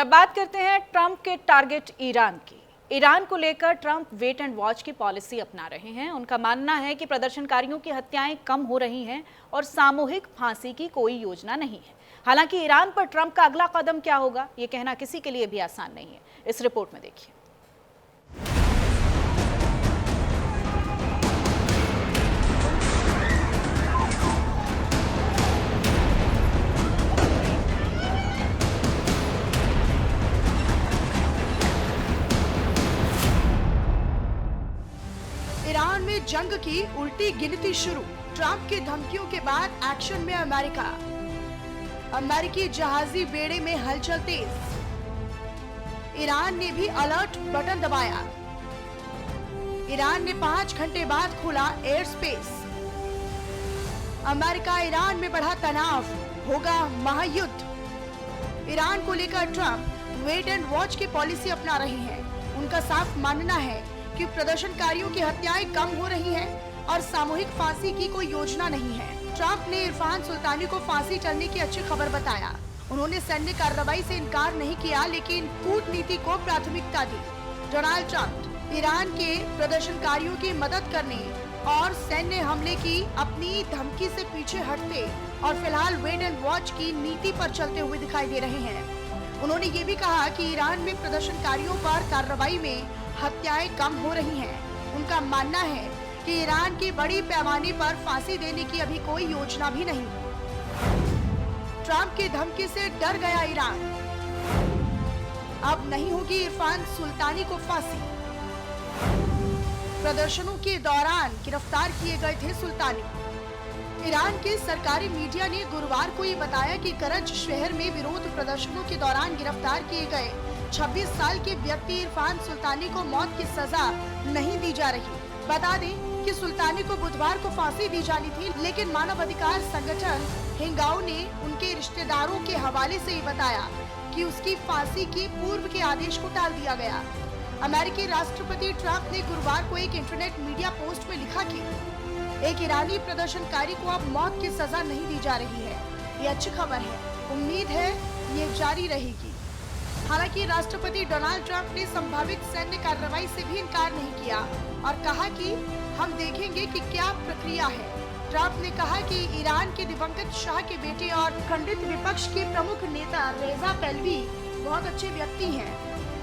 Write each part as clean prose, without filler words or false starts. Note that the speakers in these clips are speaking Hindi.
अब बात करते हैं ट्रंप के टारगेट ईरान की। ईरान को लेकर ट्रंप वेट एंड वॉच की पॉलिसी अपना रहे हैं। उनका मानना है कि प्रदर्शनकारियों की हत्याएं कम हो रही हैं और सामूहिक फांसी की कोई योजना नहीं है। हालांकि ईरान पर ट्रंप का अगला कदम क्या होगा, ये कहना किसी के लिए भी आसान नहीं है। इस रिपोर्ट में देखिए। ईरान में जंग की उल्टी गिनती शुरू। ट्रंप की धमकियों के बाद एक्शन में अमेरिका। अमेरिकी जहाजी बेड़े में हलचल तेज। ईरान ने भी अलर्ट बटन दबाया। ईरान ने 5 घंटे बाद खोला एयर स्पेस। अमेरिका ईरान में बढ़ा तनाव, होगा महायुद्ध। ईरान को लेकर ट्रंप वेट एंड वॉच की पॉलिसी अपना रहे हैं। उनका साफ मानना है कि प्रदर्शनकारियों की हत्याएं कम हो रही हैं और सामूहिक फांसी की कोई योजना नहीं है। ट्रंप ने इरफान सुल्तानी को फांसी चलने की अच्छी खबर बताया। उन्होंने सैन्य कार्रवाई से इनकार नहीं किया, लेकिन कूटनीति को प्राथमिकता दी। डोनाल्ड ट्रंप ईरान के प्रदर्शनकारियों की मदद करने और सैन्य हमले की अपनी धमकी से पीछे हटते और फिलहाल वेट एंड वॉच की नीति पर चलते हुए दिखाई दे रहे हैं। उन्होंने ये भी कहा कि ईरान में प्रदर्शनकारियों पर कार्रवाई में हत्याएं कम हो रही हैं। उनका मानना है कि ईरान की बड़ी पैमाने पर फांसी देने की अभी कोई योजना भी नहीं। ट्रंप की धमकी से डर गया ईरान। अब नहीं होगी इरफान सुल्तानी को फांसी। प्रदर्शनों के दौरान गिरफ्तार किए गए थे सुल्तानी। ईरान के सरकारी मीडिया ने गुरुवार को ये बताया कि करज शहर में विरोध प्रदर्शनों के दौरान गिरफ्तार किए गए 26 साल के व्यक्ति इरफान सुल्तानी को मौत की सजा नहीं दी जा रही। बता दें कि सुल्तानी को बुधवार को फांसी दी जानी थी, लेकिन मानवाधिकार संगठन हिंगाओ ने उनके रिश्तेदारों के हवाले से ये बताया कि उसकी फांसी के पूर्व के आदेश को टाल दिया गया। अमेरिकी राष्ट्रपति ट्रंप ने गुरुवार को एक इंटरनेट मीडिया पोस्ट में लिखा कि एक ईरानी प्रदर्शनकारी को अब मौत की सजा नहीं दी जा रही है। ये अच्छी खबर है। उम्मीद है ये जारी रहेगी। हालांकि राष्ट्रपति डोनाल्ड ट्रंप ने संभावित सैन्य कार्रवाई से भी इनकार नहीं किया और कहा कि हम देखेंगे कि क्या प्रक्रिया है। ट्रंप ने कहा कि ईरान के दिवंगत शाह के बेटे और खंडित विपक्ष के प्रमुख नेता रेजा पहलवी बहुत अच्छे व्यक्ति हैं,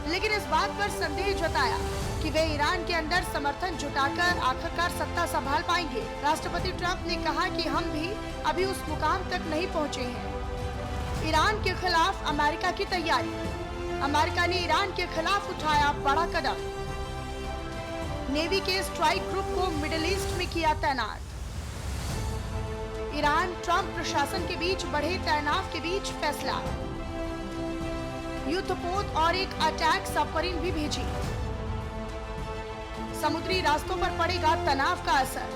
लेकिन इस बात पर संदेह जताया कि वे ईरान के अंदर समर्थन जुटाकर आखिरकार सत्ता संभाल पाएंगे। राष्ट्रपति ट्रंप ने कहा कि हम भी अभी उस मुकाम तक नहीं पहुँचे हैं। ईरान के खिलाफ अमेरिका की तैयारी। अमेरिका ने ईरान के खिलाफ उठाया बड़ा कदम। नेवी के स्ट्राइक ग्रुप को मिडिल ईस्ट में किया तैनात। ईरान ट्रंप प्रशासन के बीच बढ़े तनाव के बीच फैसला। युद्धपोत और एक अटैक सबमरीन भी भेजी। समुद्री रास्तों पर पड़ेगा तनाव का असर।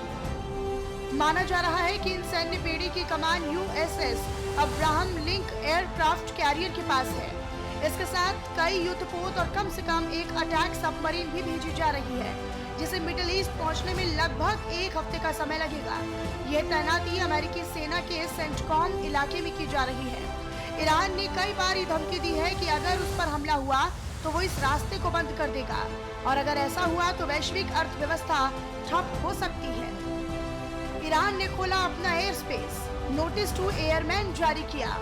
माना जा रहा है कि इन सैन्य बेड़े की कमान USS Abraham Lincoln aircraft carrier के पास है। इसके साथ कई युद्धपोत और कम से कम एक अटैक सबमरीन भी भेजी जा रही है, जिसे मिडिल ईस्ट पहुंचने में लगभग 1 हफ्ते का समय लगेगा। यह तैनाती अमेरिकी सेना के सेंटकॉम इलाके में की जा रही है। ईरान ने कई बार ये धमकी दी है कि अगर उस पर हमला हुआ तो वो इस रास्ते को बंद कर देगा और अगर ऐसा हुआ तो वैश्विक अर्थव्यवस्था ठप हो सकती है। ईरान ने खोला अपना air space. Notice to airmen जारी किया।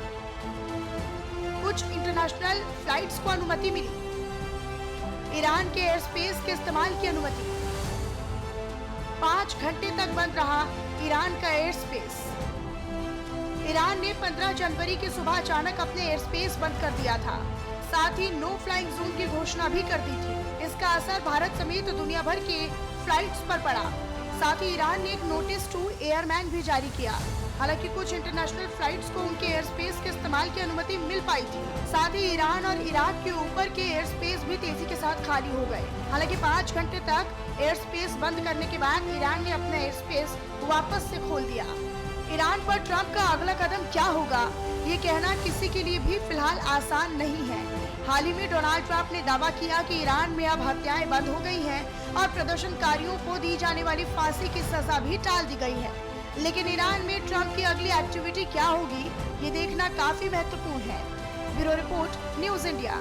कुछ इंटरनेशनल फ्लाइट्स को अनुमति मिली। ईरान के एयर स्पेस के इस्तेमाल की अनुमति। 5 घंटे तक बंद रहा ईरान का एयर स्पेस। ईरान ने 15 जनवरी की सुबह अचानक अपने एयर स्पेस बंद कर दिया था। साथ ही नो फ्लाइंग जोन की घोषणा भी कर दी थी। इसका असर भारत समेत दुनिया भर के फ्लाइट्स पर पड़ा। साथ ही ईरान ने एक नोटिस टू एयरमैन भी जारी किया। हालांकि कुछ इंटरनेशनल फ्लाइट्स को उनके एयर स्पेस के इस्तेमाल की अनुमति मिल पाई थी। साथ ही ईरान और इराक के ऊपर के एयर स्पेस भी तेजी के साथ खाली हो गए। हालांकि 5 घंटे तक एयर स्पेस बंद करने के बाद ईरान ने अपना एयर स्पेस वापस से खोल दिया। ईरान पर ट्रंप का अगला कदम क्या होगा, ये कहना किसी के लिए भी फिलहाल आसान नहीं है। हाल ही में डोनाल्ड ट्रंप ने दावा किया कि ईरान में अब हत्याएं बंद हो गई हैं और प्रदर्शनकारियों को दी जाने वाली फांसी की सजा भी टाल दी गई है। लेकिन ईरान में ट्रंप की अगली एक्टिविटी क्या होगी, ये देखना काफी महत्वपूर्ण है। Bureau report, news India.